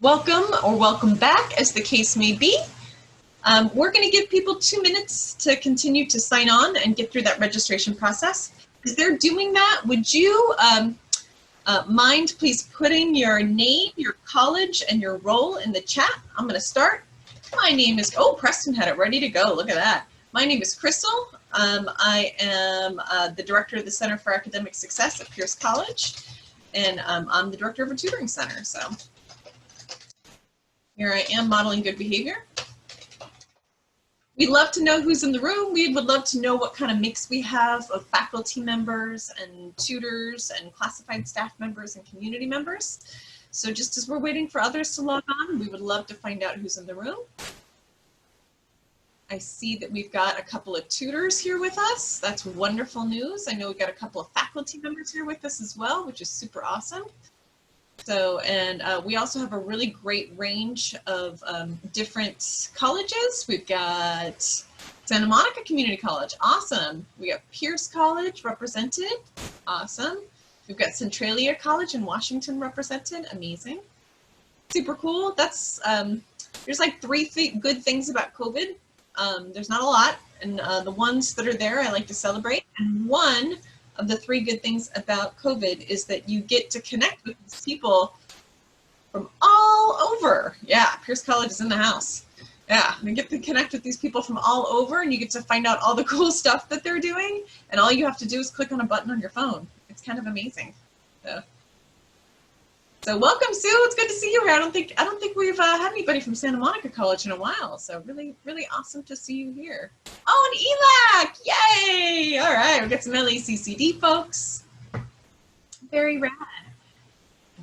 welcome or welcome back, as the case may be. We're going to give people 2 minutes to continue to sign on and get through that registration process. As they're doing that, would you mind please putting your name, your college, and your role in the chat? I'm going to start. My name is, oh, Preston had it ready to go. Look at that. My name is Crystal. I am the director of the Center for Academic Success at Pierce College, and I'm the director of a tutoring center. So here I am modeling good behavior. We'd love to know who's in the room. We would love to know what kind of mix we have of faculty members and tutors and classified staff members and community members. So just as we're waiting for others to log on, we would love to find out who's in the room. I see that we've got a couple of tutors here with us. That's wonderful news. I know we've got a couple of faculty members here with us as well, which is super awesome. So, and we also have a really great range of different colleges. We've got Santa Monica Community College, awesome. We got Pierce College represented, awesome. We've got Centralia College in Washington represented, amazing. Super cool. That's, there's like three good things about COVID. There's not a lot, and the ones that are there I like to celebrate. And one of the three good things about COVID is that you get to connect with these people from all over. Yeah, Pierce College is in the house. Yeah, you get to connect with these people from all over, and you get to find out all the cool stuff that they're doing, and all you have to do is click on a button on your phone. It's kind of amazing. So welcome, Sue. It's good to see you here. I don't think we've had anybody from Santa Monica College in a while, so really awesome to see you here. Oh, and ELAC! Yay! All right, we've got some LACCD folks. Very rad.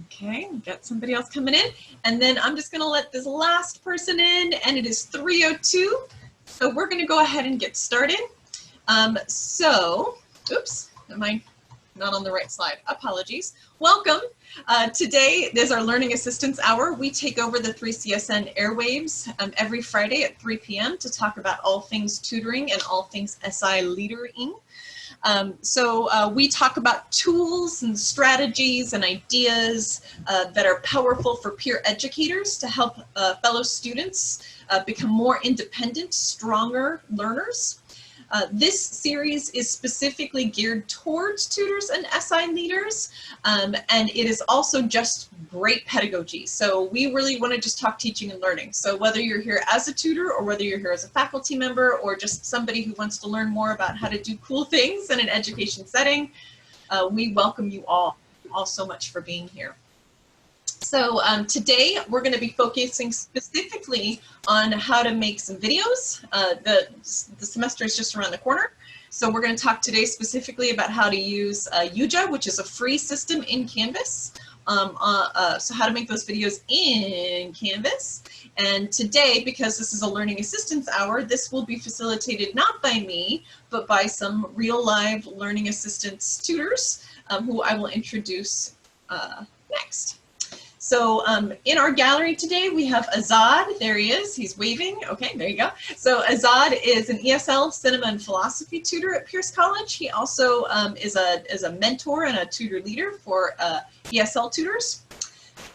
Okay, we've got somebody else coming in, and then I'm just going to let this last person in, and it is 3:02. So we're going to go ahead and get started. Oops, am I not on the right slide? Apologies. Welcome. Today is our Learning Assistance Hour. We take over the 3CSN airwaves every Friday at 3 p.m. to talk about all things tutoring and all things SI leadering. We talk about tools and strategies and ideas that are powerful for peer educators to help fellow students become more independent, stronger learners. This series is specifically geared towards tutors and SI leaders, and it is also just great pedagogy. So we really want to just talk teaching and learning. So whether you're here as a tutor or whether you're here as a faculty member or just somebody who wants to learn more about how to do cool things in an education setting, we welcome you all so much for being here. So today we're going to be focusing specifically on how to make some videos. The semester is just around the corner. So we're going to talk today specifically about how to use Yuja, which is a free system in Canvas. So how to make those videos in Canvas. And today, because this is a Learning Assistance Hour, this will be facilitated not by me, but by some real live Learning Assistance tutors who I will introduce next. So in our gallery today, we have Azad. There he is. He's waving. Okay, there you go. So Azad is an ESL cinema and philosophy tutor at Pierce College. He also is a mentor and a tutor leader for ESL tutors.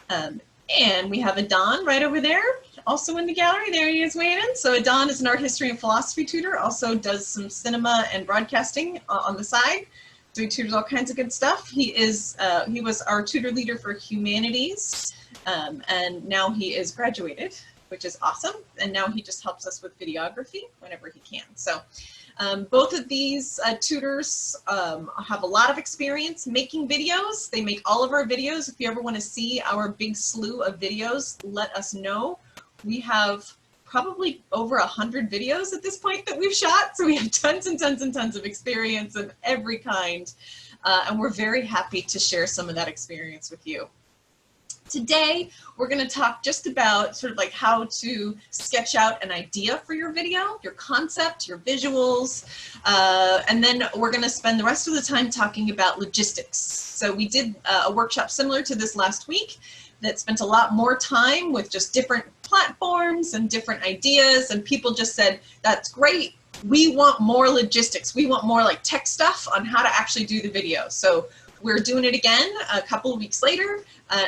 And we have Adan right over there, also in the gallery. There he is waving. So Adan is an art history and philosophy tutor, also does some cinema and broadcasting on the side. So he tutors all kinds of good stuff. He was our tutor leader for humanities, and now he is graduated, which is awesome. And now he just helps us with videography whenever he can. So both of these tutors have a lot of experience making videos. They make all of our videos. If you ever want to see our big slew of videos, let us know. We have probably over 100 videos at this point that we've shot. So we have tons and tons and tons of experience of every kind. And we're very happy to share some of that experience with you. Today, we're going to talk just about sort of like how to sketch out an idea for your video, your concept, your visuals, and then we're going to spend the rest of the time talking about logistics. So we did a workshop similar to this last week that spent a lot more time with just different platforms and different ideas, and people just said, that's great, we want more logistics. We want more like tech stuff on how to actually do the video. So We're doing it again a couple of weeks later,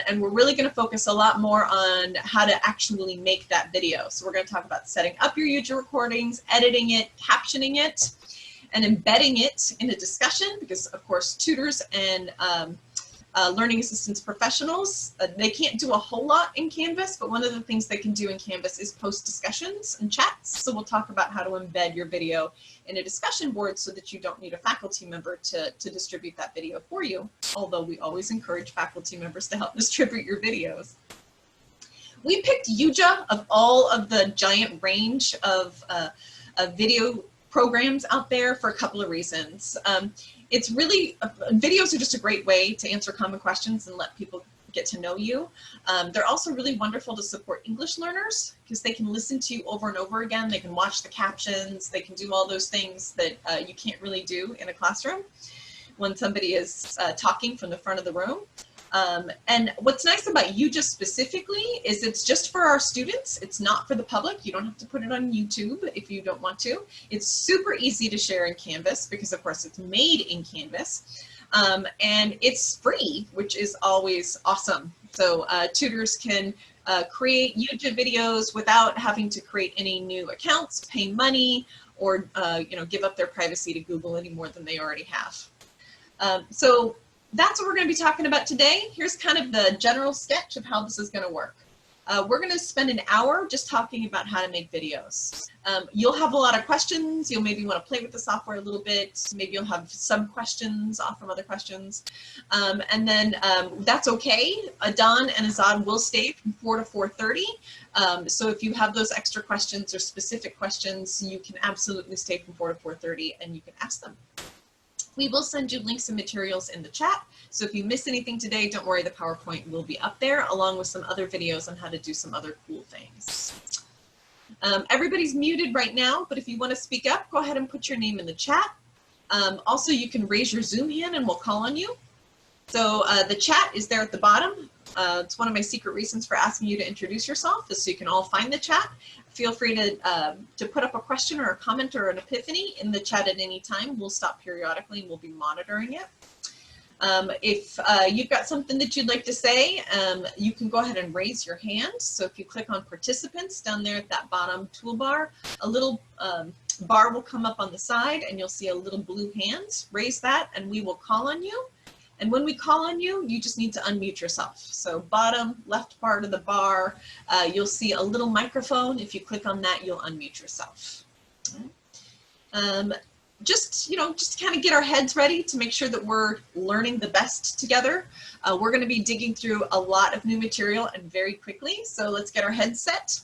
and we're really going to focus a lot more on how to actually make that video. So we're going to talk about setting up your Yuja recordings, editing it, captioning it, and embedding it in a discussion, because of course tutors and learning assistance professionals, they can't do a whole lot in Canvas, but one of the things they can do in Canvas is post discussions and chats. So we'll talk about how to embed your video in a discussion board so that you don't need a faculty member to distribute that video for you, although we always encourage faculty members to help distribute your videos. We picked Yuja of all of the giant range of video programs out there for a couple of reasons. It's really, videos are just a great way to answer common questions and let people get to know you. They're also really wonderful to support English learners because they can listen to you over and over again. They can watch the captions. They can do all those things that you can't really do in a classroom when somebody is talking from the front of the room. And what's nice about Yuja specifically is it's just for our students. It's not for the public. You don't have to put it on YouTube if you don't want to. It's super easy to share in Canvas because of course it's made in Canvas. And it's free, which is always awesome. So tutors can create Yuja videos without having to create any new accounts, pay money, or give up their privacy to Google any more than they already have. So that's what we're going to be talking about today. Here's kind of the general sketch of how this is going to work. We're going to spend an hour just talking about how to make videos. You'll have a lot of questions. You'll maybe want to play with the software a little bit. Maybe you'll have some questions off from other questions. And then that's okay. Don and Azad will stay from 4 to 4:30. So if you have those extra questions or specific questions, you can absolutely stay from 4 to 4:30 and you can ask them. We will send you links and materials in the chat. So if you miss anything today, don't worry, the PowerPoint will be up there along with some other videos on how to do some other cool things. Everybody's muted right now, but if you want to speak up, go ahead and put your name in the chat. Also, you can raise your Zoom hand and we'll call on you. So the chat is there at the bottom. It's one of my secret reasons for asking you to introduce yourself is so you can all find the chat. Feel free to put up a question or a comment or an epiphany in the chat at any time. We'll stop periodically and we'll be monitoring it. If you've got something that you'd like to say, you can go ahead and raise your hand. So if you click on participants down there at that bottom toolbar, a little bar will come up on the side and you'll see a little blue hand. Raise that and we will call on you. And when we call on you, you just need to unmute yourself. So bottom left part of the bar, you'll see a little microphone. If you click on that, you'll unmute yourself. Just to kind of get our heads ready to make sure that we're learning the best together. We're going to be digging through a lot of new material and very quickly. So let's get our heads set.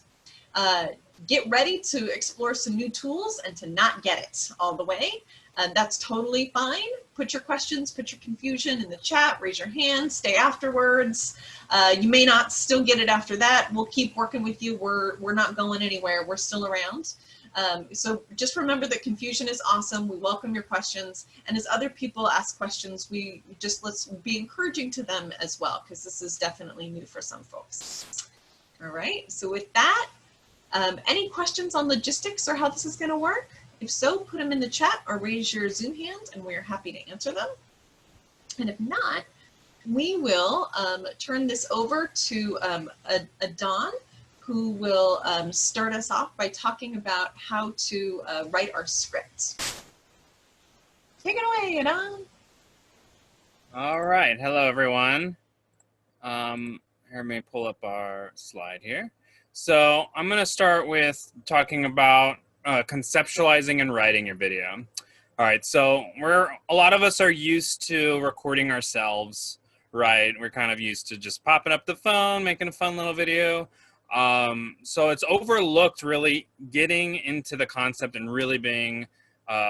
Get ready to explore some new tools and to not get it all the way. That's totally fine. Put your questions, put your confusion in the chat, raise your hand, stay afterwards. You may not still get it after that. We'll keep working with you. We're not going anywhere. We're still around. So just remember that confusion is awesome. We welcome your questions. And as other people ask questions, let's be encouraging to them as well, because this is definitely new for some folks. All right, so with that, any questions on logistics or how this is going to work? If so, put them in the chat or raise your Zoom hand and we're happy to answer them. And if not, we will turn this over to a Don who will start us off by talking about how to write our script. Take it away, Don. All right, hello everyone. Here, let me pull up our slide here. So I'm gonna start with talking about conceptualizing and writing your video. All right, so a lot of us are used to recording ourselves, right? We're kind of used to just popping up the phone, making a fun little video. So it's overlooked really getting into the concept and really being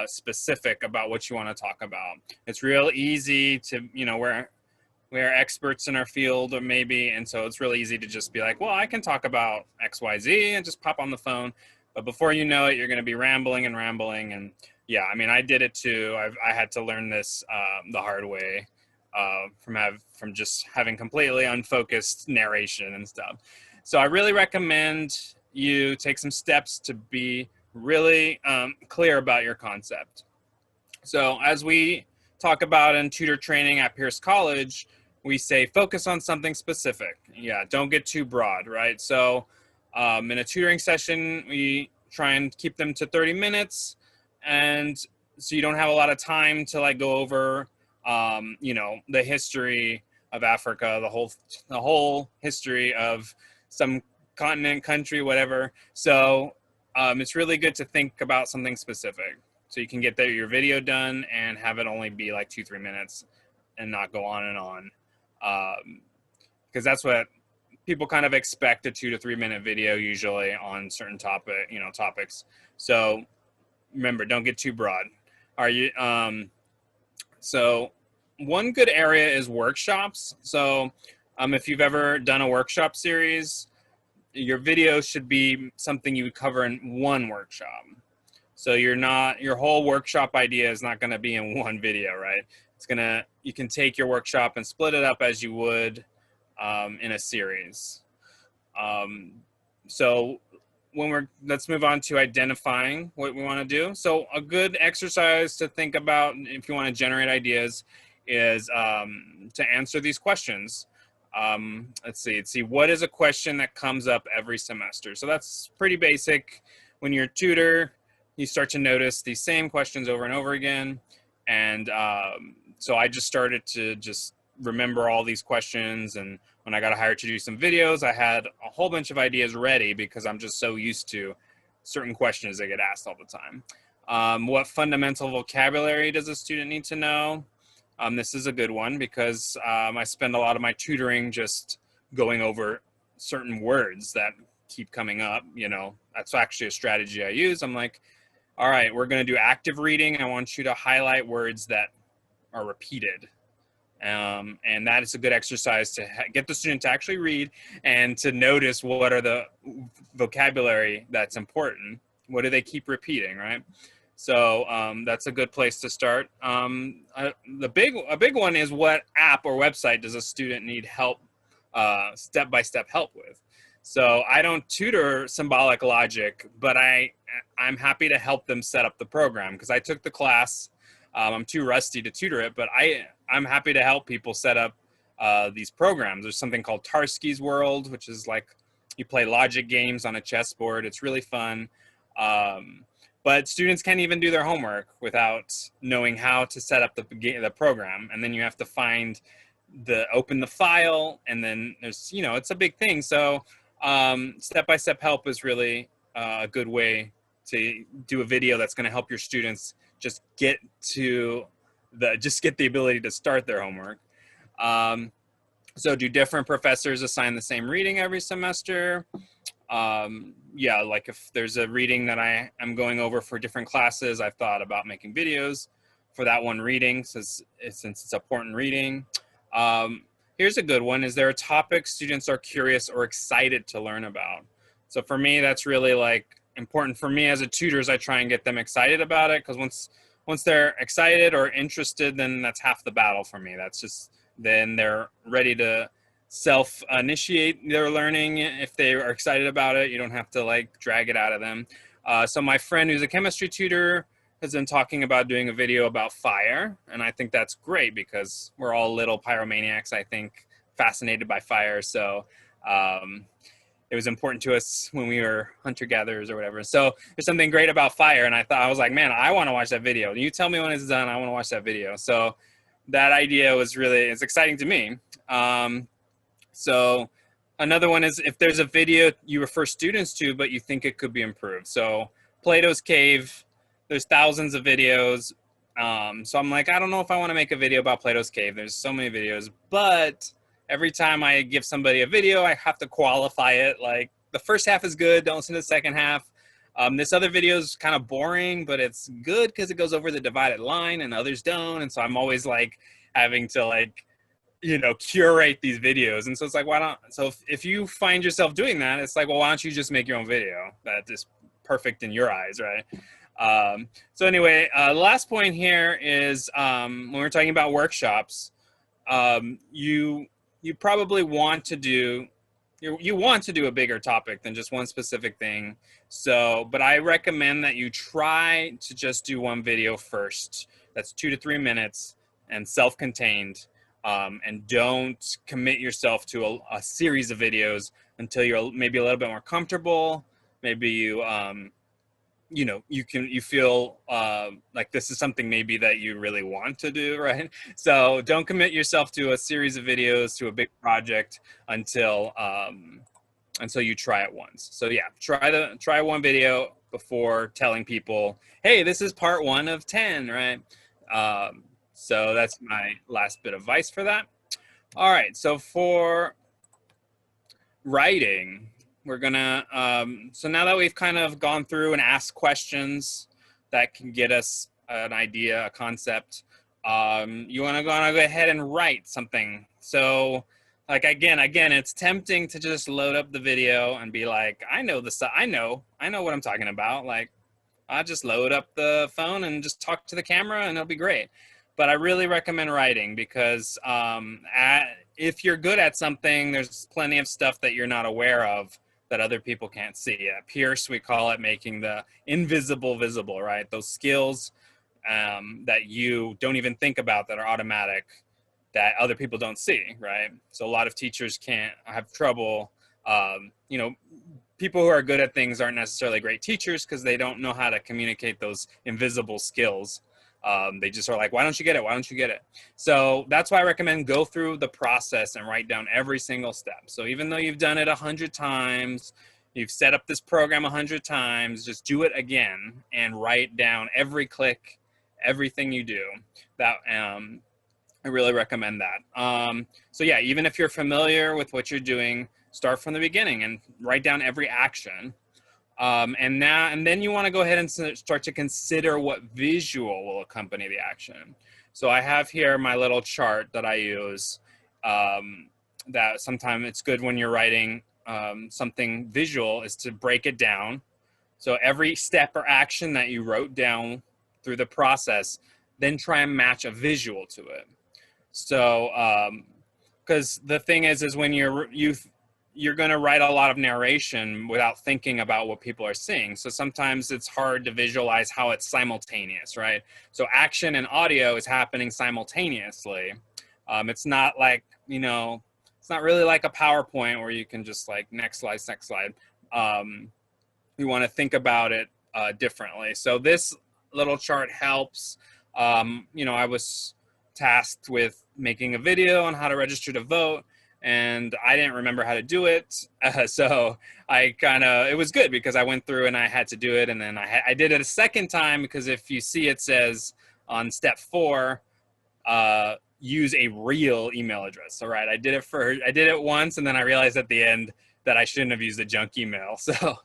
specific about what you want to talk about. It's real easy to, we're experts in our field or maybe, and so it's really easy to just be like, well, I can talk about XYZ and just pop on the phone. But before you know it, you're going to be rambling and rambling. And yeah, I mean, I did it too. I had to learn this the hard way from just having completely unfocused narration and stuff. So I really recommend you take some steps to be really clear about your concept. So as we talk about in tutor training at Pierce College, we say focus on something specific. Yeah, don't get too broad, right? So in a tutoring session, we try and keep them to 30 minutes. And so you don't have a lot of time to like go over, you know, the history of Africa, the whole history of some continent, country, whatever. So it's really good to think about something specific. So you can get your video done and have it only be like 2-3 minutes and not go on and on. Because that's what people kind of expect, a 2 to 3 minute video usually on certain topics. So remember, don't get too broad. Are you? So one good area is workshops. So if you've ever done a workshop series, your video should be something you would cover in one workshop. So your whole workshop idea is not going to be in one video, right? You can take your workshop and split it up as you would in a series. So let's move on to identifying what we want to do. So a good exercise to think about if you want to generate ideas is to answer these questions. Let's see, what is a question that comes up every semester? So that's pretty basic. When you're a tutor, you start to notice these same questions over and over again. And so I just started to just remember all these questions. And when I got hired to do some videos, I had a whole bunch of ideas ready because I'm just so used to certain questions that get asked all the time. What fundamental vocabulary does a student need to know? This is a good one because I spend a lot of my tutoring just going over certain words that keep coming up. You know, that's actually a strategy I use. I'm like, all right, we're going to do active reading. I want you to highlight words that are repeated. And that is a good exercise to get the student to actually read and to notice what are the vocabulary that's important. What do they keep repeating, right? So that's a good place to start. A big one is, what app or website does a student need help, step-by-step help with? So I don't tutor symbolic logic, but I'm happy to help them set up the program because I took the class. I'm too rusty to tutor it, but I'm happy to help people set up these programs. There's something called Tarski's World, which is like you play logic games on a chessboard. It's really fun. But students can't even do their homework without knowing how to set up the program. And then you have to open the file, and then there's, it's a big thing. So step-by-step help is really a good way to do a video that's going to help your students just get the ability to start their homework. So do different professors assign the same reading every semester? Yeah, like if there's a reading that I'm going over for different classes, I've thought about making videos for that one reading since it's important reading. Here's a good one. Is there a topic students are curious or excited to learn about? So for me, that's really like important for me as a tutor, is I try and get them excited about it, because once they're excited or interested, then that's half the battle for me. That's just, then they're ready to self-initiate their learning. If they are excited about it, you don't have to like drag it out of them. So my friend who's a chemistry tutor has been talking about doing a video about fire. And I think that's great because we're all little pyromaniacs, I think, fascinated by fire. So it was important to us when we were hunter-gatherers or whatever. So there's something great about fire. And I was like, man, I want to watch that video. You tell me when it's done, I want to watch that video. So that idea it's exciting to me. So another one is, if there's a video you refer students to, but you think it could be improved. So Plato's Cave, there's thousands of videos. So I'm like, I don't know if I want to make a video about Plato's Cave. There's so many videos, but every time I give somebody a video, I have to qualify it. Like, the first half is good, don't listen to the second half. This other video is kind of boring, but it's good because it goes over the divided line and others don't. And so I'm always like having to like, curate these videos. And so it's like, if you find yourself doing that, it's like, well, why don't you just make your own video that is perfect in your eyes, right? So anyway, the last point here is when we're talking about workshops, you probably want to do, you want to do a bigger topic than just one specific thing. So, but I recommend that you try to just do one video first. That's 2 to 3 minutes. and self-contained, and don't commit yourself to a series of videos until you're maybe a little bit more comfortable. Maybe you you know, you feel like this is something maybe that you really want to do, right? So don't commit yourself to a series of videos, to a big project until you try it once. So yeah, try one video before telling people, hey, this is part 1 of 10, right? So that's my last bit of advice for that. All right, so for writing, we're gonna, so now that we've kind of gone through and asked questions that can get us an idea, a concept, you wanna go ahead and write something. So like, again, it's tempting to just load up the video and be like, I know what I'm talking about. Like, I'll just load up the phone and just talk to the camera and it'll be great. But I really recommend writing because if you're good at something, there's plenty of stuff that you're not aware of that other people can't see. At Pierce, we call it making the invisible visible, right? Those skills that you don't even think about that are automatic that other people don't see, right? So a lot of teachers can't have trouble, you know, people who are good at things aren't necessarily great teachers because they don't know how to communicate those invisible skills. They just are like, why don't you get it? Why don't you get it? So that's why I recommend go through the process and write down every single step. So even though you've done it 100 times, you've set up this program 100 times, just do it again and write down every click, everything you do. That I really recommend that. So yeah, even if you're familiar with what you're doing, start from the beginning and write down every action. And then you want to go ahead and start to consider what visual will accompany the action. So I have here my little chart that I use, that sometimes it's good when you're writing something visual is to break it down. So every step or action that you wrote down through the process, then try and match a visual to it. So, because the thing is when you're going to write a lot of narration without thinking about what people are seeing. So sometimes it's hard to visualize how it's simultaneous, right? So action and audio is happening simultaneously. It's not like, you know, it's not really like a PowerPoint where you can just like next slide, next slide. You want to think about it differently. So this little chart helps. You know, I was tasked with making a video on how to register to vote, and I didn't remember how to do it. So it was good because I went through and I had to do it. And then I did it a second time because if you see it says on step 4, use a real email address. All right, I did it once and then I realized at the end that I shouldn't have used a junk email. So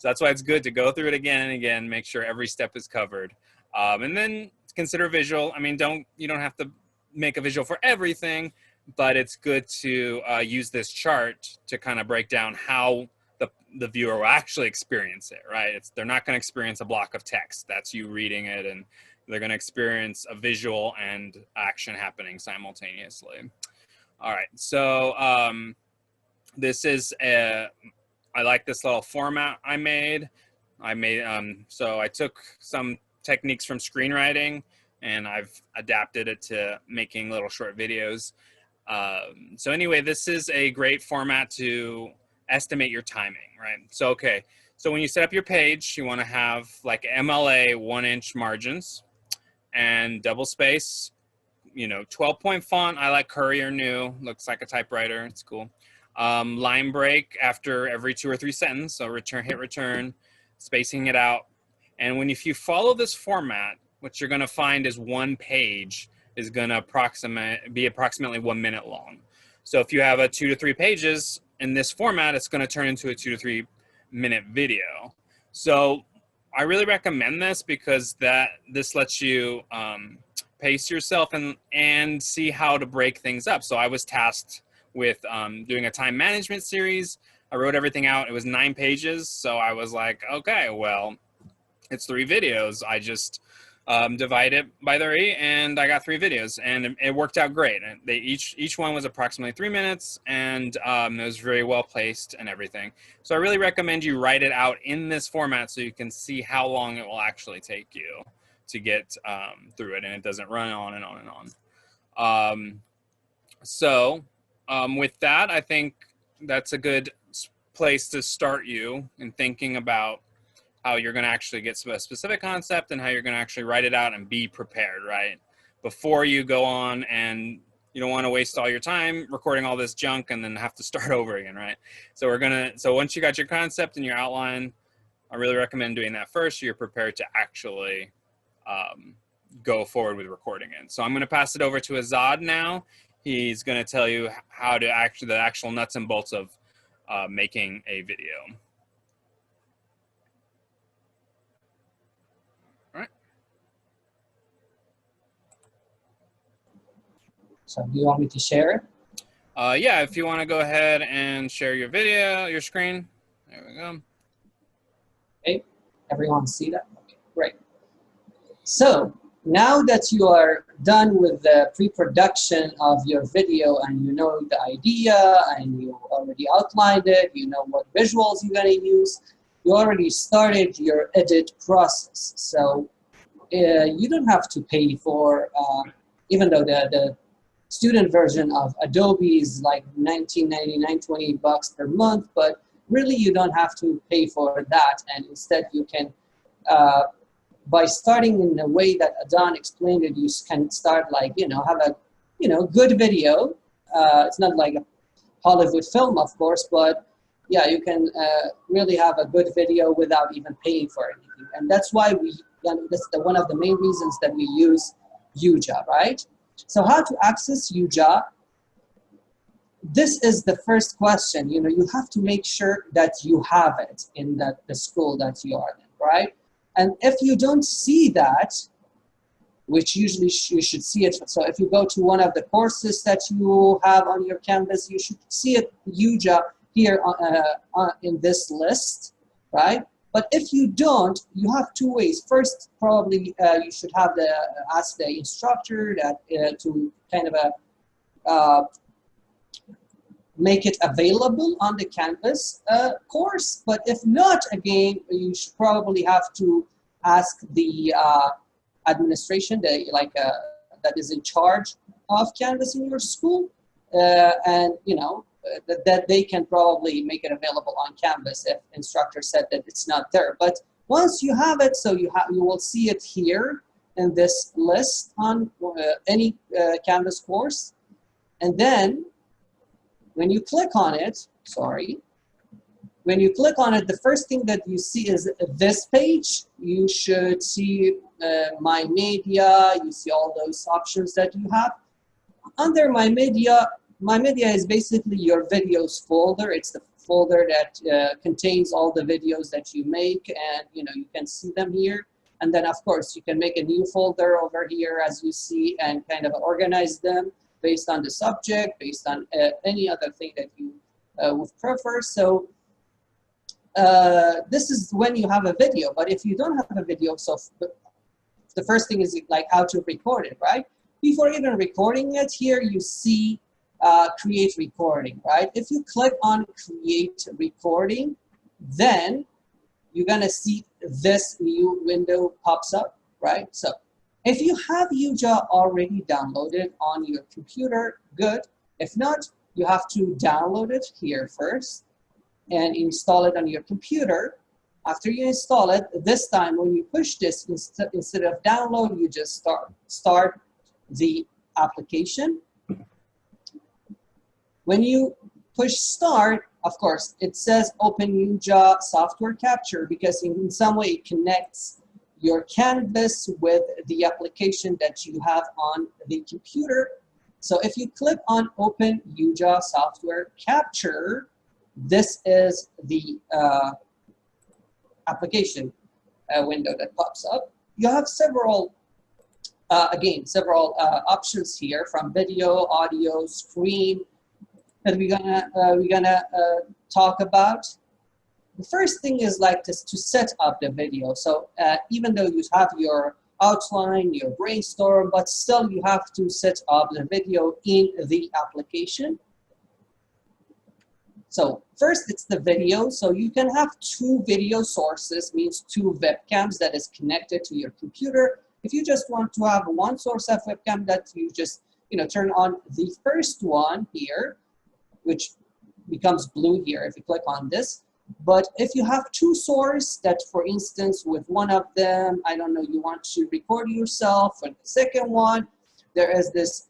that's why it's good to go through it again and again, make sure every step is covered. And then consider visual. I mean, you don't have to make a visual for everything, but it's good to use this chart to kind of break down how the viewer will actually experience it, right? They're not going to experience a block of text. That's you reading it, and they're going to experience a visual and action happening simultaneously. All right, so this is I like this little format I made. So I took some techniques from screenwriting and I've adapted it to making little short videos. So anyway, this is a great format to estimate your timing, right? So, okay. So when you set up your page, you want to have like MLA 1-inch margins and double space, you know, 12-point font. I like Courier New, looks like a typewriter. It's cool. Line break after every 2 or 3 sentences. So hit return, spacing it out. And if you follow this format, what you're going to find is one page is going to be approximately 1 minute long. So if you have a 2 to 3 pages in this format, it's going to turn into a 2 to 3 minute video. So I really recommend this because this lets you pace yourself and see how to break things up. So I was tasked with doing a time management series. I wrote everything out. It was 9 pages. So I was like, okay, well, it's 3 videos. I just divide it by 3 and I got 3 videos and it worked out great. And each one was approximately 3 minutes and it was very well placed and everything. So I really recommend you write it out in this format so you can see how long it will actually take you to get through it and it doesn't run on and on and on. With that, I think that's a good place to start you in thinking about how you're going to actually get to a specific concept and how you're going to actually write it out and be prepared, right? Before you go on, and you don't want to waste all your time recording all this junk and then have to start over again, right? So once you got your concept and your outline, I really recommend doing that first so you're prepared to actually go forward with recording it. So I'm going to pass it over to Azad now. He's going to tell you how to the actual nuts and bolts of making a video. All right. So do you want me to share it? Yeah, if you want to go ahead and share your video, your screen. There we go. Okay, everyone see that? Okay, great. So now that you are done with the pre-production of your video and you know the idea and you already outlined it, you know what visuals you're going to use, you already started your edit process. So you don't have to pay for, even though the student version of Adobe is like $19.99, $20 per month, but really you don't have to pay for that, and instead you can, by starting in a way that Adon explained it, you can start like, have a, good video. It's not like a Hollywood film, of course, but yeah, you can really have a good video without even paying for anything. And that's why that's one of the main reasons that we use Yuja, right? So how to access Yuja? This is the first question. You have to make sure that you have it in the school that you are in, right? And if you don't see that, which usually you should see it. So if you go to one of the courses that you have on your Canvas, you should see it, Yuja, here in this list, right? But if you don't, you have two ways. First, probably you should have ask the instructor that to kind of make it available on the Canvas course. But if not, again, you should probably have to ask the administration, that is in charge of Canvas in your school, and that they can probably make it available on Canvas if instructor said that it's not there. But once you have it, so you will see it here in this list on any Canvas course. And then when you click on it, when you click on it, the first thing that you see is this page. You should see My Media. You see all those options that you have. Under My Media is basically your videos folder. It's the folder that contains all the videos that you make, and you can see them here. And then of course you can make a new folder over here, as you see, and kind of organize them based on the subject, based on any other thing that you would prefer. So this is when you have a video. But if you don't have a video, so the first thing is like how to record it, right? Before even recording it, here you see create recording, right? If you click on create recording, then you're gonna see this new window pops up, right? So if you have Yuja already downloaded on your computer, good. If not, you have to download it here first and install it on your computer. After you install it, this time when you push this, instead of download, you just start the application. When you push start, of course, it says open Yuja software capture, because in some way it connects your Canvas with the application that you have on the computer. So if you click on open Yuja software capture, this is the application window that pops up. You have several options here, from video, audio, screen, that we're gonna talk about. The first thing is like to set up the video. So even though you have your outline, your brainstorm, but still you have to set up the video in the application. So first it's the video. So you can have two video sources, means two webcams that is connected to your computer. If you just want to have one source of webcam that you just turn on the first one here, which becomes blue here if you click on this. But if you have two sources that, for instance, with one of them, I don't know, you want to record yourself, and the second one, there is this,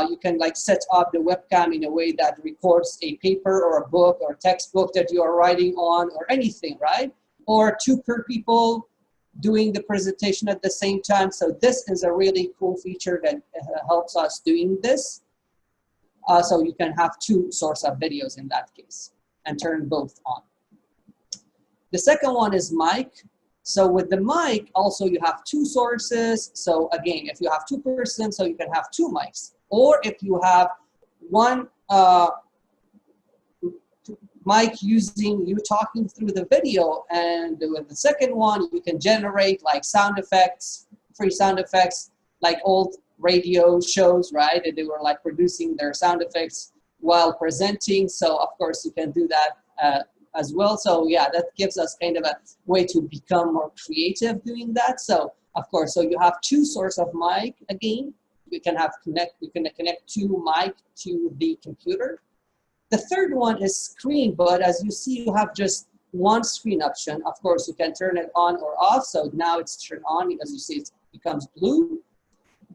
you can like set up the webcam in a way that records a paper or a book or textbook that you are writing on or anything, right? Or two people doing the presentation at the same time. So this is a really cool feature that helps us doing this. So you can have two sources of videos in that case and turn both on. The second one is mic. So with the mic, also you have two sources. So again, if you have two persons, so you can have two mics. Or if you have one mic using you talking through the video, and with the second one, you can generate like sound effects, free sound effects, like old radio shows, right? And they were like producing their sound effects while presenting. So of course you can do that as well. So yeah, that gives us kind of a way to become more creative doing that. So of course, so you have two sources of mic. Again, you can connect two mic to the computer. The third one is screen, but as you see, you have just one screen option. Of course, you can turn it on or off. So now it's turned on, as you see, it becomes blue.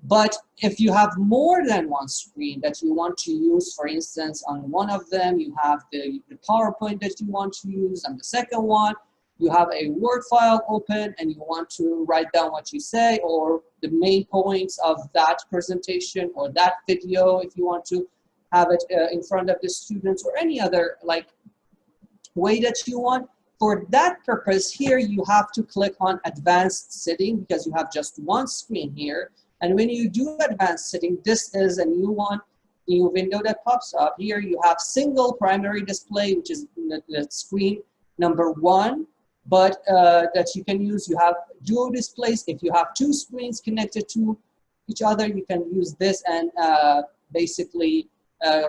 But if you have more than one screen that you want to use, for instance, on one of them, you have the PowerPoint that you want to use. On the second one, you have a Word file open and you want to write down what you say or the main points of that presentation or that video if you want to have it in front of the students or any other like way that you want. For that purpose here, you have to click on advanced setting because you have just one screen here. And when you do advanced setting, this is a new window that pops up. Here you have single primary display, which is the screen number one, but that you can use. You have dual displays. If you have two screens connected to each other, you can use this and basically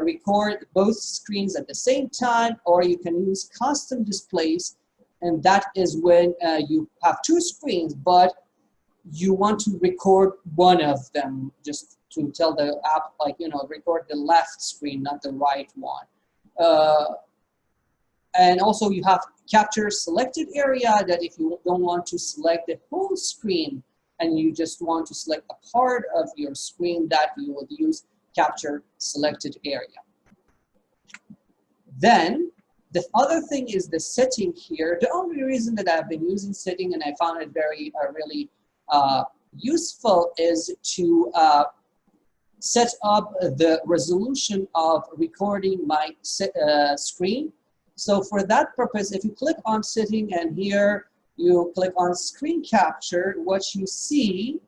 record both screens at the same time, or you can use custom displays, and that is when you have two screens, but you want to record one of them just to tell the app, like, record the left screen, not the right one. And also you have capture selected area, that if you don't want to select the whole screen and you just want to select a part of your screen, that you would use capture selected area. Then the other thing is the setting here. The only reason that I've been using setting and I found it very really useful is to set up the resolution of recording my screen. So for that purpose, if you click on setting and here you click on screen capture, what you see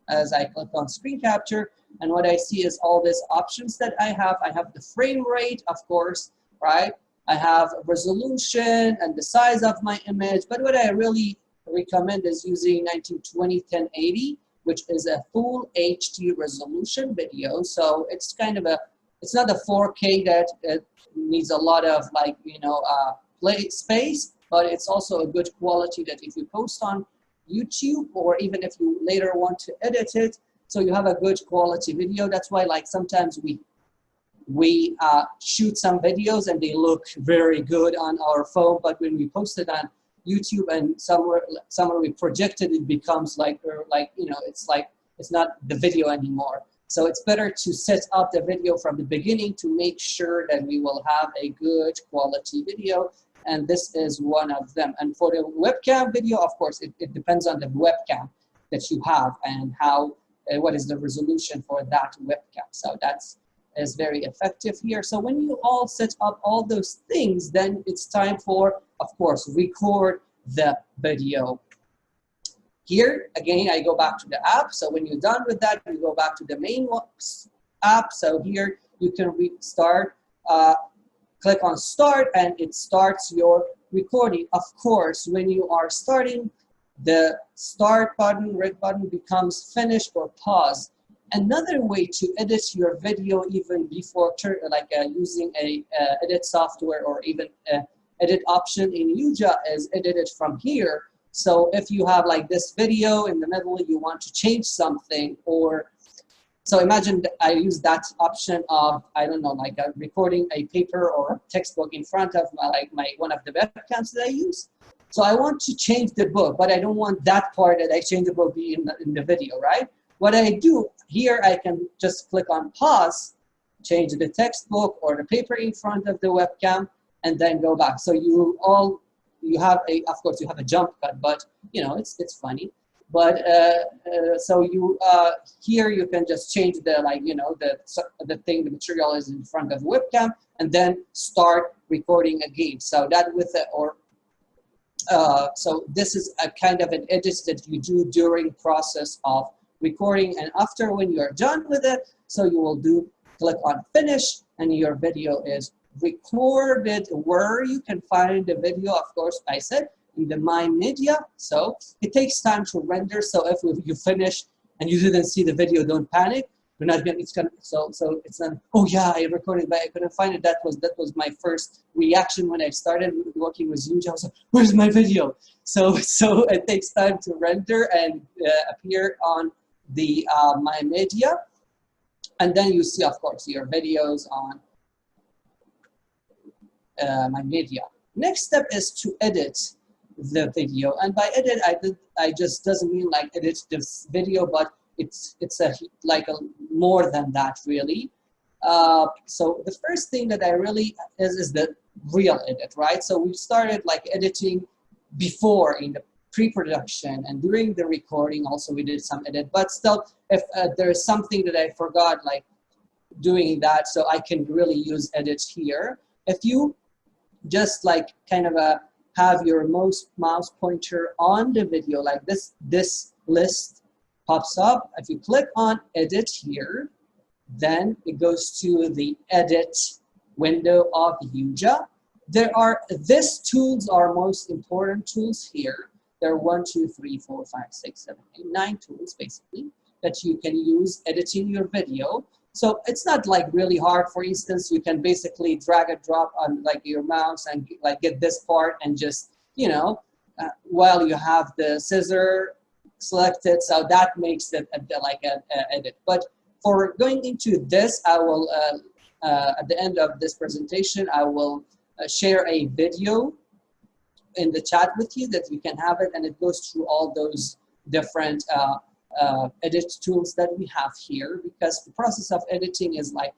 as I click on screen capture, and what I see is all these options that I have. I have the frame rate, of course, right? I have resolution and the size of my image, but what I really recommend is using 1920 1080, which is a full HD resolution video. So it's kind of it's not a 4K that needs a lot of play space, but it's also a good quality that if you post on YouTube or even if you later want to edit it, so you have a good quality video. That's why like sometimes we shoot some videos and they look very good on our phone, but when we post it on YouTube and somewhere we project it, it becomes it's not the video anymore. So it's better to set up the video from the beginning to make sure that we will have a good quality video, and this is one of them. And for the webcam video, of course, it depends on the webcam that you have and how what is the resolution for that webcam. So that's is very effective here. So when you all set up all those things, then it's time for, of course, record the video. Here, again, I go back to the app. So when you're done with that, you go back to the main app. So here you can restart, click on start, and it starts your recording. Of course, when you are starting, the start button, red button, becomes finish or pause. Another way to edit your video even before using a edit software or even edit option in Yuja is edit it from here. So if you have like this video in the middle, you want to change something or So imagine that I use that option of, I don't know, like recording a paper or a textbook in front of my one of the webcams that I use. So I want to change the book, but I don't want that part that I change the book be in the video, right? What I do here, I can just click on pause, change the textbook or the paper in front of the webcam, and then go back. So you have of course you have a jump cut, but you know, it's funny. But so you here you can just change the, like, you know, the thing, the material is in front of the webcam, and then start recording again. So that with the, so this is a kind of an edit that you do during process of recording, and after when you're done with it, so you will click on finish, and your video is recorded. Where you can find the video, of course, I said in the My Media. So it takes time to render. So if you finish and you didn't see the video, don't panic. You're not gonna, it's gonna, so it's not, oh yeah, I recorded, but I couldn't find it. That was my first reaction when I started working with Yuja. I was like, where's my video? So it takes time to render and appear on the My Media. And then you see, of course, your videos on My Media. Next step is to edit the video, and by edit I just doesn't mean like edit this video, but it's like more than that really. So the first thing that I really is the real edit, right? So we started like editing before in the pre-production, and during the recording also we did some edit, but still if there is something that I forgot, like doing that, so I can really use edit here. If you just like kind of have your mouse pointer on the video, like this list pops up. If you click on edit here, then it goes to the edit window of Yuja. These tools are most important tools here. There are 1, 2, 3, 4, 5, 6, 7, 8, 9 tools basically that you can use editing your video. So it's not like really hard. For instance, you can basically drag and drop on like your mouse and like get this part and just, you know, while you have the scissor selected. So that makes it like an edit. But for going into this, I will, at the end of this presentation, I will share a video in the chat with you that you can have it, and it goes through all those different edit tools that we have here, because the process of editing is like,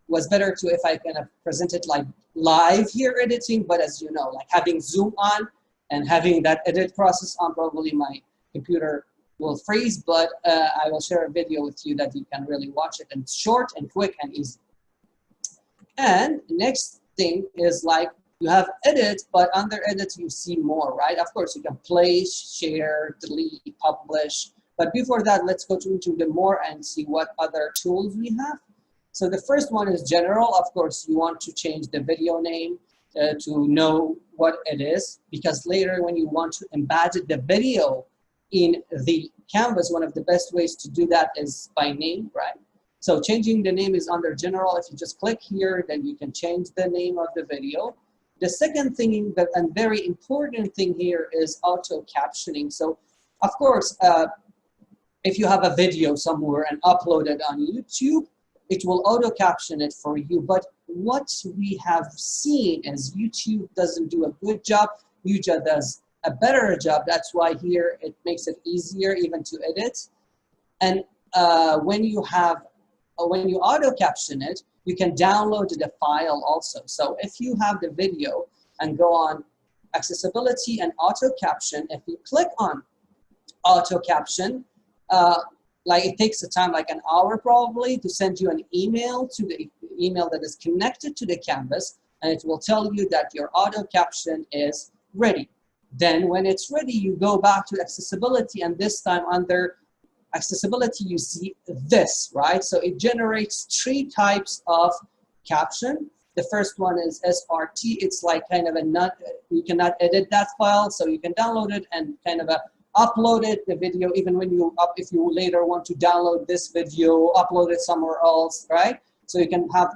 was better to if I kind of present it like live here editing, but as you know, like having Zoom on and having that edit process on, probably my computer will freeze, but I will share a video with you that you can really watch it, and it's short and quick and easy. And next thing is like, you have edit, but under edit you see more, right? Of course, you can place, share, delete, publish. But before that, let's go into the more and see what other tools we have. So the first one is general. Of course, you want to change the video name to know what it is, because later when you want to embed the video in the canvas, one of the best ways to do that is by name, right? So changing the name is under general. If you just click here, then you can change the name of the video. The second thing, and very important thing here, is auto captioning. So, of course, if you have a video somewhere and upload it on YouTube, it will auto caption it for you. But what we have seen is YouTube doesn't do a good job. Yuja does a better job. That's why here it makes it easier even to edit. And when you auto caption it, you can download the file also. So if you have the video and go on accessibility and auto caption, if you click on auto caption, like it takes a time, like an hour probably, to send you an email to the email that is connected to the canvas, and it will tell you that your auto caption is ready. Then when it's ready, you go back to accessibility, and this time under accessibility, you see this, right? So it generates 3 types of caption. The first one is SRT. It's like kind of you cannot edit that file, so you can download it and kind of upload it, the video, even when if you later want to download this video, upload it somewhere else, right? So you can have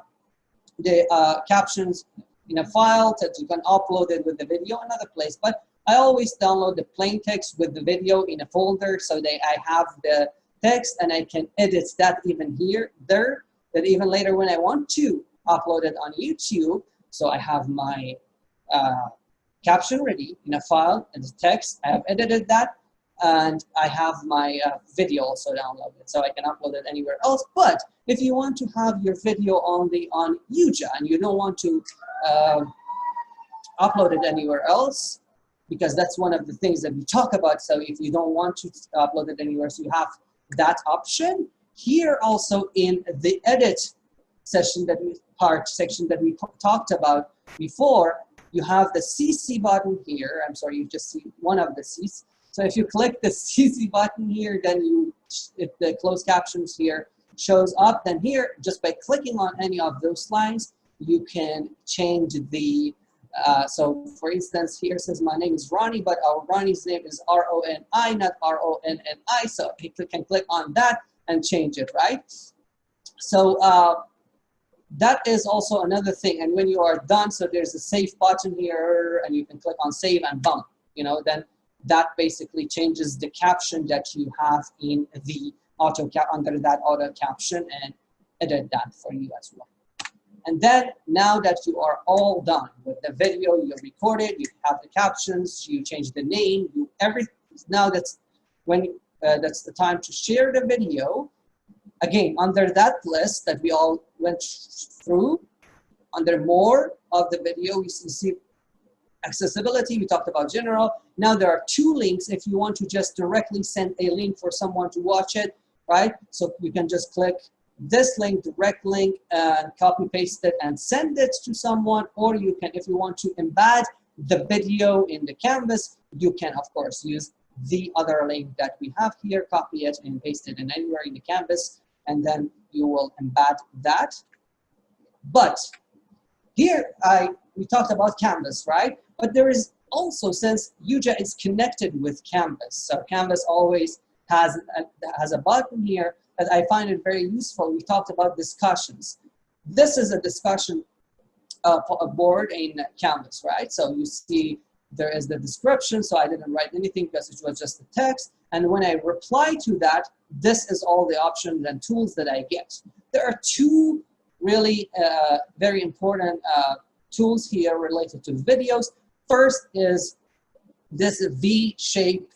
the captions in a file that you can upload it with the video another place. But I always download the plain text with the video in a folder, so that I have text, and I can edit that even here, there, that even later when I want to upload it on YouTube. So I have my caption ready in a file and the text. I have edited that, and I have my video also downloaded, so I can upload it anywhere else. But if you want to have your video only on Yuja and you don't want to upload it anywhere else, because that's one of the things that we talk about. So if you don't want to upload it anywhere, so you have that option here. Also in the edit section that we talked about before, you have the CC button here. I'm sorry, you just see one of the C's. So if you click the CC button here, then if the closed captions here shows up, then here, just by clicking on any of those lines, you can change the, so for instance, here says my name is Ronnie, but our Ronnie's name is R-O-N-I, not R-O-N-N-I. So you can click on that and change it, right? So that is also another thing. And when you are done, so there's a save button here, and you can click on save and bump, then that basically changes the caption that you have in the under that auto caption, and edit that for you as well. And then now that you are all done with the video, you recorded, you have the captions, you change the name, now that's when that's the time to share the video. Again, under that list that we all went through, under more of the video, we see accessibility. We talked about general. Now there are two links if you want to just directly send a link for someone to watch it, right? So you can just click this link, direct link, and copy paste it and send it to someone. Or you can, if you want to embed the video in the canvas, you can of course use the other link that we have here, copy it and paste it in anywhere in the canvas, and then you will embed that. But here we talked about Canvas, right? But there is also, since Yuja is connected with Canvas, so Canvas always has a button here that I find it very useful. We talked about discussions. This is a discussion board in Canvas, right? So you see there is the description, so I didn't write anything because it was just the text. And when I reply to that, this is all the options and tools that I get. There are two really very important tools here related to videos. First is this V-shaped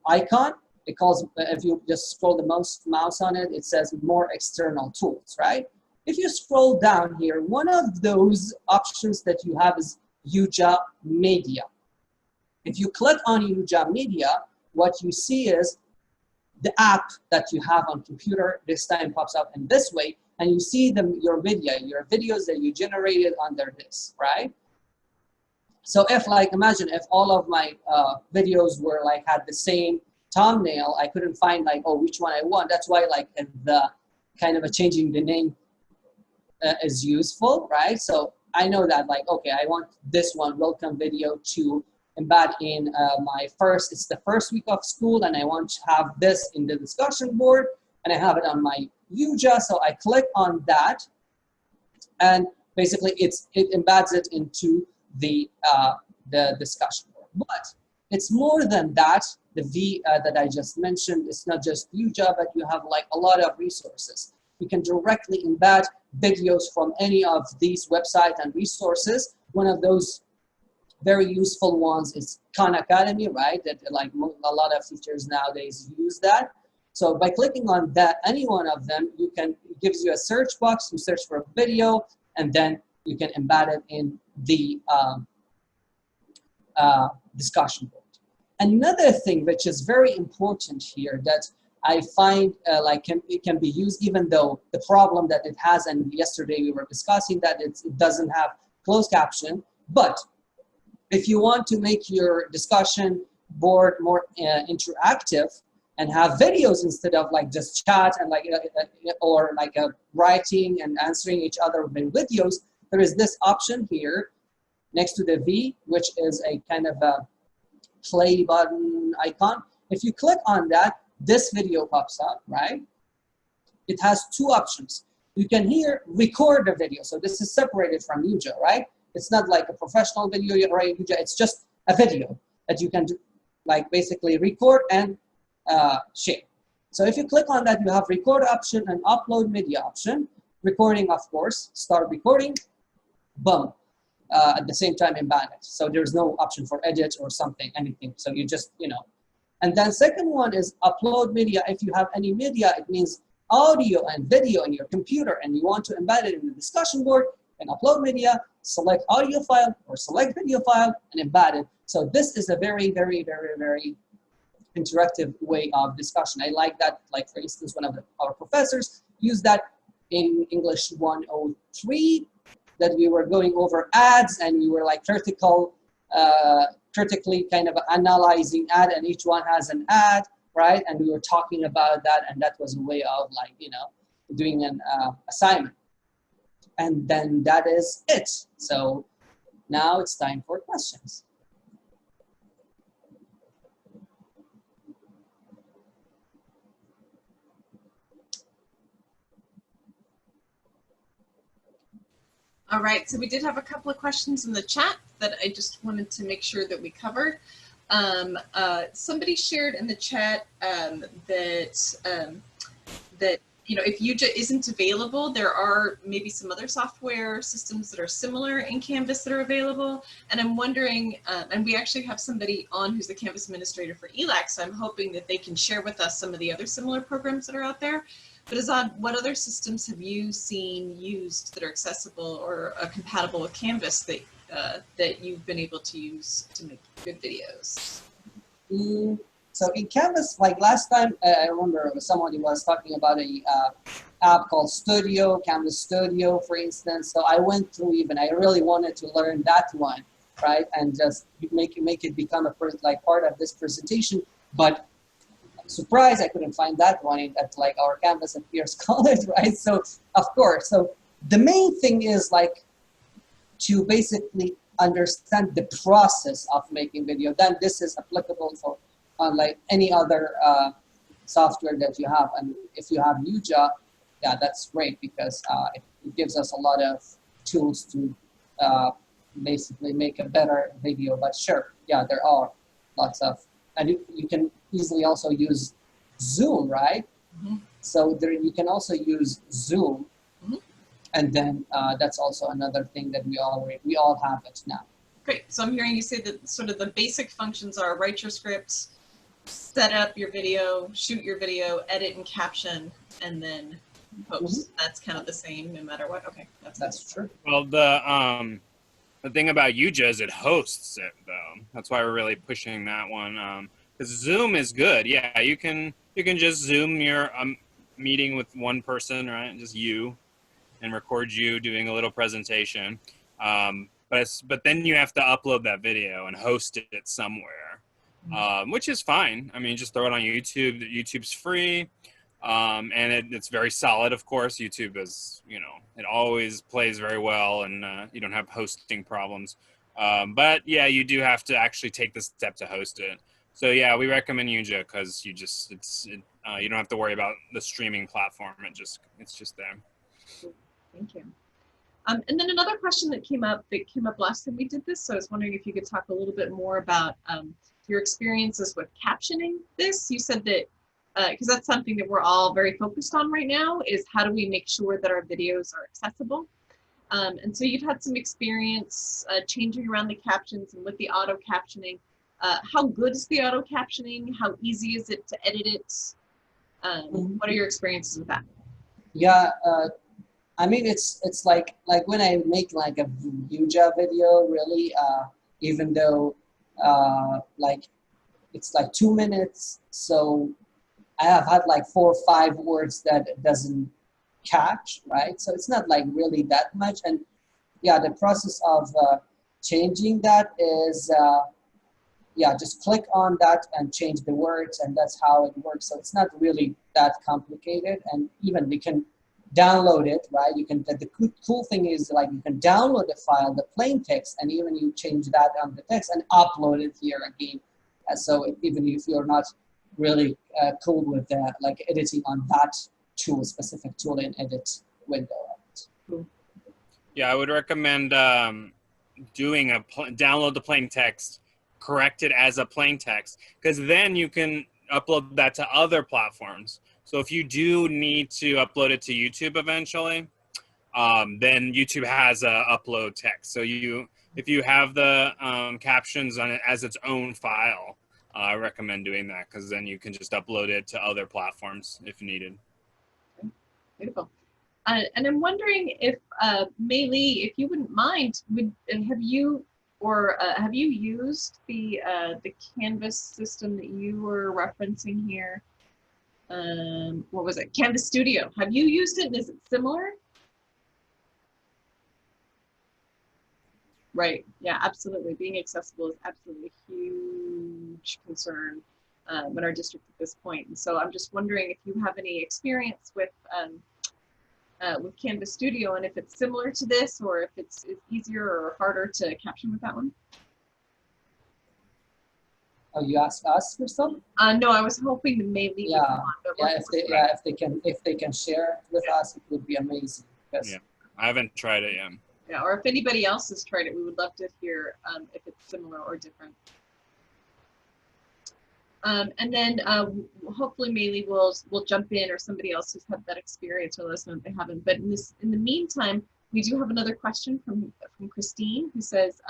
icon, because if you just scroll the mouse on it, it says more external tools, right? If you scroll down here, one of those options that you have is Yuja Media. If you click on Yuja Media, what you see is the app that you have on computer this time pops up in this way, and you see your videos that you generated under this, right? So if, like, imagine if all of my videos were like had the same thumbnail, I couldn't find like, oh, which one I want. That's why like the kind of changing the name is useful, right? So I know that like, okay, I want this one, welcome video, to embed in it's the first week of school, and I want to have this in the discussion board, and I have it on my Yuja. So I click on that, and basically it embeds it into the discussion board. But it's more than that. The V that I just mentioned, it's not just Yuja, but you have like a lot of resources. You can directly embed videos from any of these websites and resources. One of those very useful ones is Khan Academy, right? That like a lot of teachers nowadays use that. So by clicking on that, any one of them, it gives you a search box. You search for a video, and then you can embed it in the discussion board. Another thing which is very important here that I find it can be used, even though the problem that it has, and yesterday we were discussing that it doesn't have closed caption, but if you want to make your discussion board more interactive and have videos instead of like just chat and like or like writing and answering each other with videos, there is this option here next to the V, which is a kind of a play button icon. If you click on that, this video pops up, right? It has two options. You can here record the video. So this is separated from Yuja, right? It's not like a professional video, right? Yuja, it's just a video that you can do, like basically record and share. So if you click on that, you have record option and upload media option. Recording, of course, start recording, boom. At the same time embed it. So there's no option for edit or something, anything. So you just, And then second one is upload media. If you have any media, it means audio and video in your computer and you want to embed it in the discussion board, and upload media, select audio file or select video file and embed it. So this is a very, very, very, very interactive way of discussion. I like that. Like for instance, one of our professors used that in English 103, that we were going over ads and we were like critically kind of analyzing ad, and each one has an ad, right? And we were talking about that, and that was a way of like, doing an assignment. And then that is it. So now it's time for questions. All right, so we did have a couple of questions in the chat that I just wanted to make sure that we covered. Somebody shared in the chat that if Yuja isn't available, there are maybe some other software systems that are similar in Canvas that are available. And I'm wondering, and we actually have somebody on who's the Canvas administrator for ELAC, so I'm hoping that they can share with us some of the other similar programs that are out there. But Azad, what other systems have you seen used that are accessible or compatible with Canvas that you've been able to use to make good videos? So in Canvas, like last time, I remember somebody was talking about a app called Studio, Canvas Studio, for instance. So I went through even, I really wanted to learn that one, right? And just make it become a part of this presentation. But surprise, I couldn't find that one at like our Canvas at Pierce College, right? So of course, so the main thing is like to basically understand the process of making video. Then this is applicable for like any other software that you have. And if you have Yuja, yeah, that's great because it gives us a lot of tools to basically make a better video. But sure, yeah, there are lots of, and you can easily also use Zoom, right? Mm-hmm. So there you can also use Zoom, mm-hmm. And then that's also another thing that we all have it now. Great. So I'm hearing you say that sort of the basic functions are write your scripts, set up your video, shoot your video, edit and caption, and then post. Mm-hmm. That's kind of the same no matter what. Okay, that's true. Well, the thing about Yuja is it hosts it though. That's why we're really pushing that one. Because Zoom is good. Yeah, you can just Zoom your meeting with one person, right? Just you, and record you doing a little presentation. But then you have to upload that video and host it somewhere, which is fine. I mean, just throw it on YouTube. YouTube's free, and it's very solid. Of course, YouTube is, it always plays very well, and you don't have hosting problems. But yeah, you do have to actually take the step to host it. So yeah, we recommend Yuja because you don't have to worry about the streaming platform. It's just there. Thank you. And then another question that came up last time we did this. So I was wondering if you could talk a little bit more about your experiences with captioning this. You said that, because that's something that we're all very focused on right now, is how do we make sure that our videos are accessible? And so you've had some experience changing around the captions and with the auto captioning. How good is the auto captioning? How easy is it to edit it? What are your experiences with that? Yeah, I mean, it's like when I make like a Yuja video, really, even though like it's like 2 minutes, so I have had like 4 or 5 words that it doesn't catch, right? So it's not like really that much. And yeah, the process of changing that is, yeah, just click on that and change the words, and that's how it works. So it's not really that complicated, and even we can download it, right? You can. The cool thing is like you can download the file, the plain text, and even you change that on the text and upload it here again. So even if you're not really cool with like editing on that tool, specific tool in edit window. Yeah, I would recommend doing download the plain text, correct it as a plain text, because then you can upload that to other platforms. So if you do need to upload it to YouTube eventually, then YouTube has a upload text. So if you have the captions on it as its own file, I recommend doing that, because then you can just upload it to other platforms if needed. Beautiful. And I'm wondering if Mei Li, if you wouldn't mind, have you used the Canvas system that you were referencing here? What was it? Canvas Studio. Have you used it, and is it similar? Right. Yeah, absolutely. Being accessible is absolutely a huge concern in our district at this point. And so I'm just wondering if you have any experience with Canvas Studio, and if it's similar to this, or if it's easier or harder to caption with that one. Oh, you asked us for some? No, I was hoping to maybe. Yeah, if they can share with us, it would be amazing. Yes. Yeah, I haven't tried it yet. Yeah, or if anybody else has tried it, we would love to hear if it's similar or different. And then hopefully Mei Li will jump in, or somebody else who's had that experience will let us know if they haven't. But in the meantime, we do have another question from Christine, who says,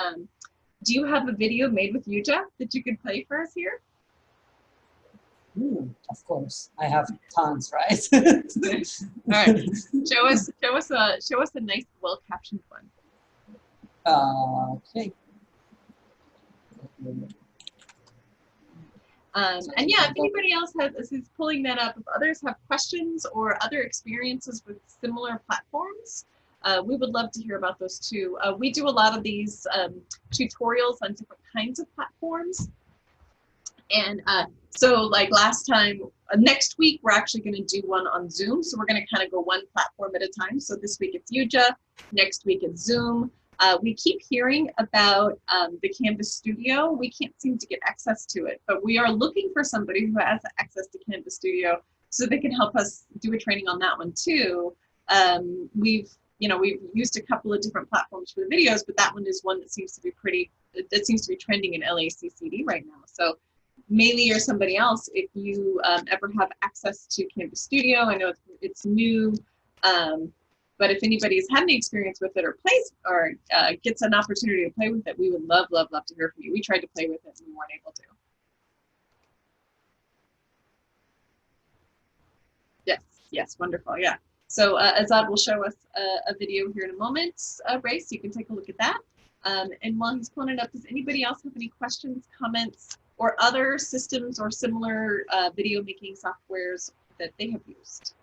do you have a video made with Yuja that you could play for us here? Of course, I have tons, right? All right, show us a nice, well-captioned one. Okay. And yeah, if anybody else is pulling that up, if others have questions or other experiences with similar platforms, we would love to hear about those too. We do a lot of these tutorials on different kinds of platforms. And so like last time, next week, we're actually going to do one on Zoom. So we're going to kind of go one platform at a time. So this week it's Yuja, next week it's Zoom. We keep hearing about the Canvas Studio. We can't seem to get access to it, but we are looking for somebody who has access to Canvas Studio so they can help us do a training on that one too. We've used a couple of different platforms for the videos, but that one is one that seems to be trending in LACCD right now. So Mei Li or somebody else, if you ever have access to Canvas Studio, I know it's new, but if anybody's had any experience with it or plays or gets an opportunity to play with it, we would love to hear from you. We tried to play with it and we weren't able to. Yes, wonderful, yeah. So Azad will show us a video here in a moment, Ray, so you can take a look at that. And while he's pulling it up, does anybody else have any questions, comments, or other systems or similar video making softwares that they have used?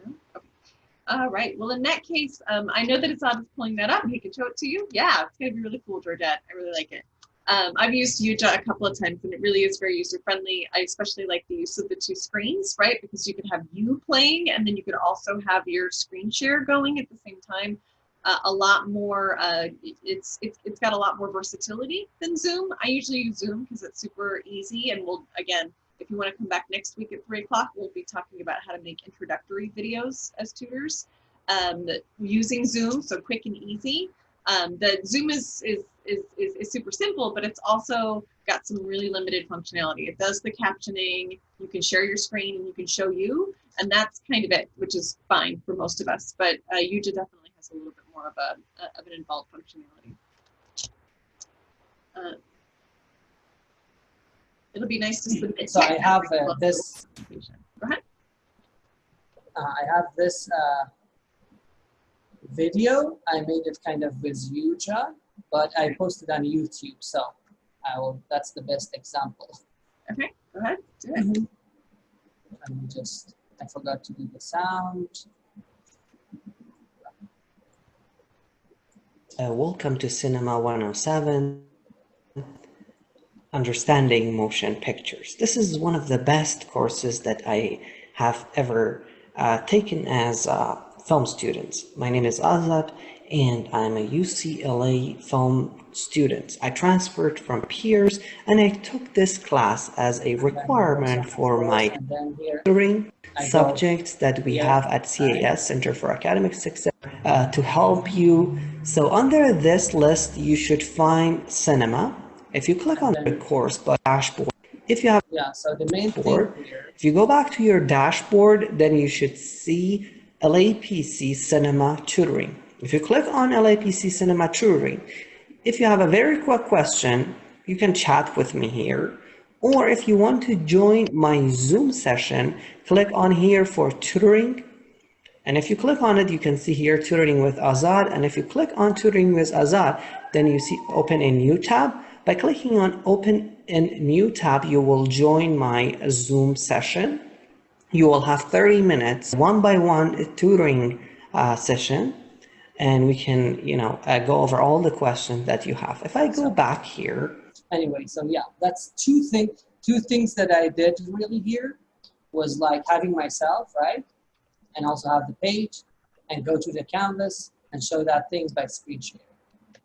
No? Okay. All right, well in that case, I know that Azad is pulling that up. He can show it to you. Yeah, it's gonna be really cool, Georgette. I really like it. I've used Yuja a couple of times and it really is very user-friendly. I especially like the use of the two screens, right? Because you could have you playing and then you could also have your screen share going at the same time. A lot more, it's got a lot more versatility than Zoom. I usually use Zoom because it's super easy, and we'll, again, if you want to come back next week at 3 o'clock, we'll be talking about how to make introductory videos as tutors using Zoom, so quick and easy. The Zoom is super simple, but it's also got some really limited functionality. It does the captioning, you can share your screen and you can show you, and that's kind of it, which is fine for most of us, but Yuja definitely has a little bit more of an involved functionality. It'll be nice to submit. So I have this. Go ahead. I have this video. I made it kind of with Yuja, but I posted on YouTube, so that's the best example. Okay, go ahead. Do it. I forgot to do the sound. Welcome to Cinema 107, Understanding Motion Pictures. This is one of the best courses that I have ever taken as a film student. My name is Azad and I'm a UCLA film student. I transferred from peers and I took this class as a requirement for my tutoring subjects that we have at CAS, Center for Academic Success, to help you. So under this list, you should find cinema, If you click on And the then, course dashboard, if you have yeah, so the main thing dashboard, here, if you go back to your dashboard, then you should see LAPC Cinema Tutoring. If you click on LAPC Cinema Tutoring, if you have a very quick question, you can chat with me here. Or if you want to join my Zoom session, click on here for tutoring. And if you click on it, you can see here tutoring with Azad. And if you click on tutoring with Azad, then you see open a new tab. By clicking on open a new tab, you will join my Zoom session. You will have 30 minutes, one by one tutoring session. And we can, go over all the questions that you have. If I go back here. anyway, so yeah, that's two things that I did really here was like having myself, right? And also have the page and go to the canvas and show that things by screen share.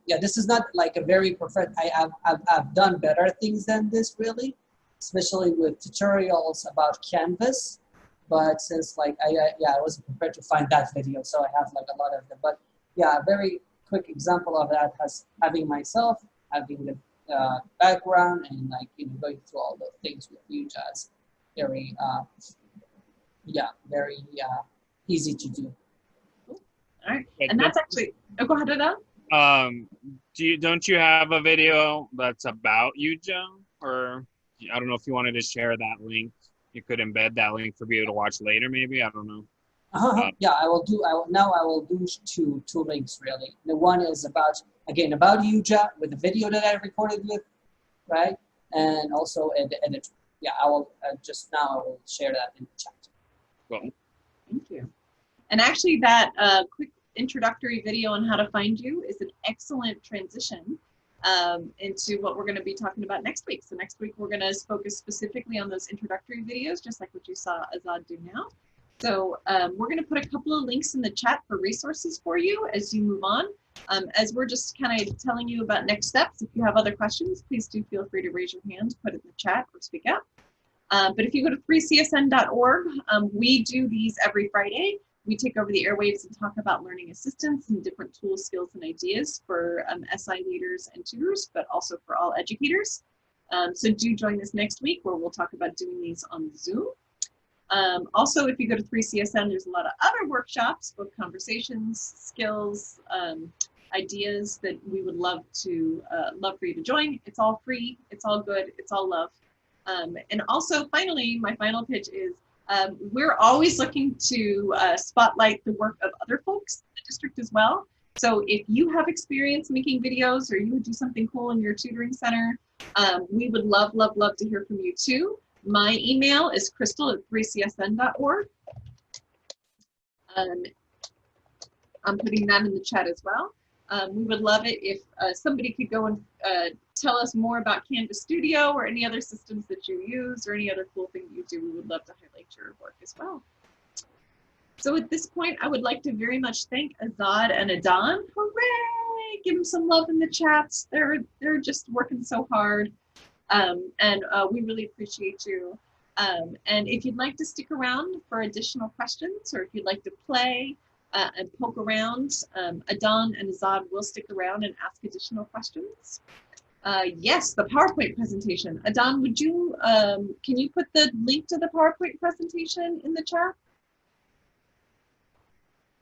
Yeah, this is not like a very perfect, I've done better things than this really, especially with tutorials about Canvas. But since like, I wasn't prepared to find that video, so I have like a lot of them. But yeah, a very quick example of that has having myself, having the background and like, going through all the things with Yuja is very, very easy to do. All right, and that's actually, oh, go ahead, Ada. Don't you have a video that's about Yuja? Or I don't know if you wanted to share that link. You could embed that link for people to watch later, maybe. I don't know. Yeah, I will do two links really. The one is about Yuja with the video that I recorded with, right? And also the editor. Yeah, I will I will share that in the chat. Cool. Thank you. And actually that quick introductory video on how to find you is an excellent transition into what we're going to be talking about next week. So next week we're going to focus specifically on those introductory videos, just like what you saw Azad do now. So we're going to put a couple of links in the chat for resources for you as you move on. As we're just kind of telling you about next steps, if you have other questions, please do feel free to raise your hand, put it in the chat, or speak up. But if you go to 3csn.org, we do these every Friday. We take over the airwaves and talk about learning assistance and different tools, skills, and ideas for SI leaders and tutors, but also for all educators. So do join us next week where we'll talk about doing these on Zoom. Also, if you go to 3CSN, there's a lot of other workshops, both conversations, skills, ideas that we would love for you to join. It's all free, it's all good, it's all love. And also, finally, my final pitch is we're always looking to spotlight the work of other folks in the district as well. So if you have experience making videos or you would do something cool in your tutoring center, we would love, love, love to hear from you too. My email is crystal@3csn.org. I'm putting that in the chat as well. We would love it if somebody could go and tell us more about Canvas Studio or any other systems that you use or any other cool thing you do. We would love to highlight your work as well. So at this point, I would like to very much thank Azad and Adan. Hooray! Give them some love in the chats. They're just working so hard. And we really appreciate you. And if you'd like to stick around for additional questions, or if you'd like to play and poke around, Adan and Azad will stick around and ask additional questions. Yes, the PowerPoint presentation. Adan, would you, can you put the link to the PowerPoint presentation in the chat?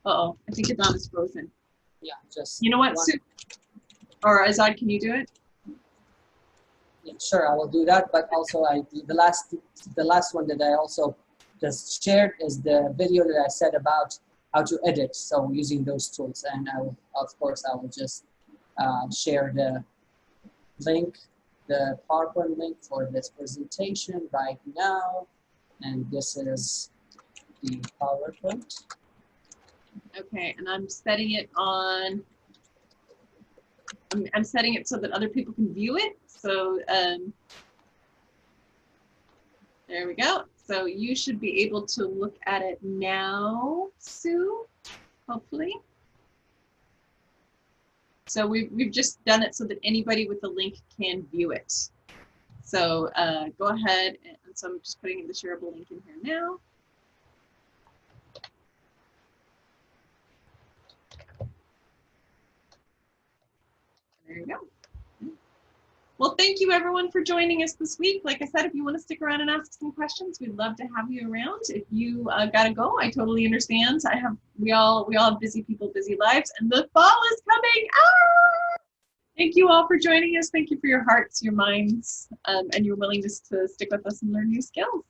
Uh-oh, I think Adan is frozen. Yeah, just. You know what, Sue? Or Azad, can you do it? Yeah, sure, I will do that. But also, the last one that I also just shared is the video that I said about how to edit. So using those tools, and I will, of course, I will just share the link, the PowerPoint link for this presentation right now. And this is the PowerPoint. Okay, and I'm setting it on. I'm setting it so that other people can view it. So there we go. So you should be able to look at it now, Sue, hopefully. So we've just done it so that anybody with the link can view it. So go ahead, and so I'm just putting in the shareable link in here now. There you go. Well, thank you everyone for joining us this week. Like I said, if you want to stick around and ask some questions, we'd love to have you around. If you gotta go, I totally understand. We all have busy people, busy lives, and the fall is coming. Ah! Thank you all for joining us. Thank you for your hearts, your minds, and your willingness to stick with us and learn new skills.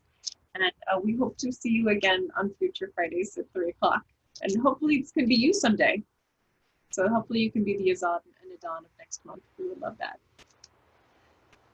And we hope to see you again on future Fridays at 3 o'clock. And hopefully this can be you someday. So hopefully you can be the Azad and Adan of next month. We would love that.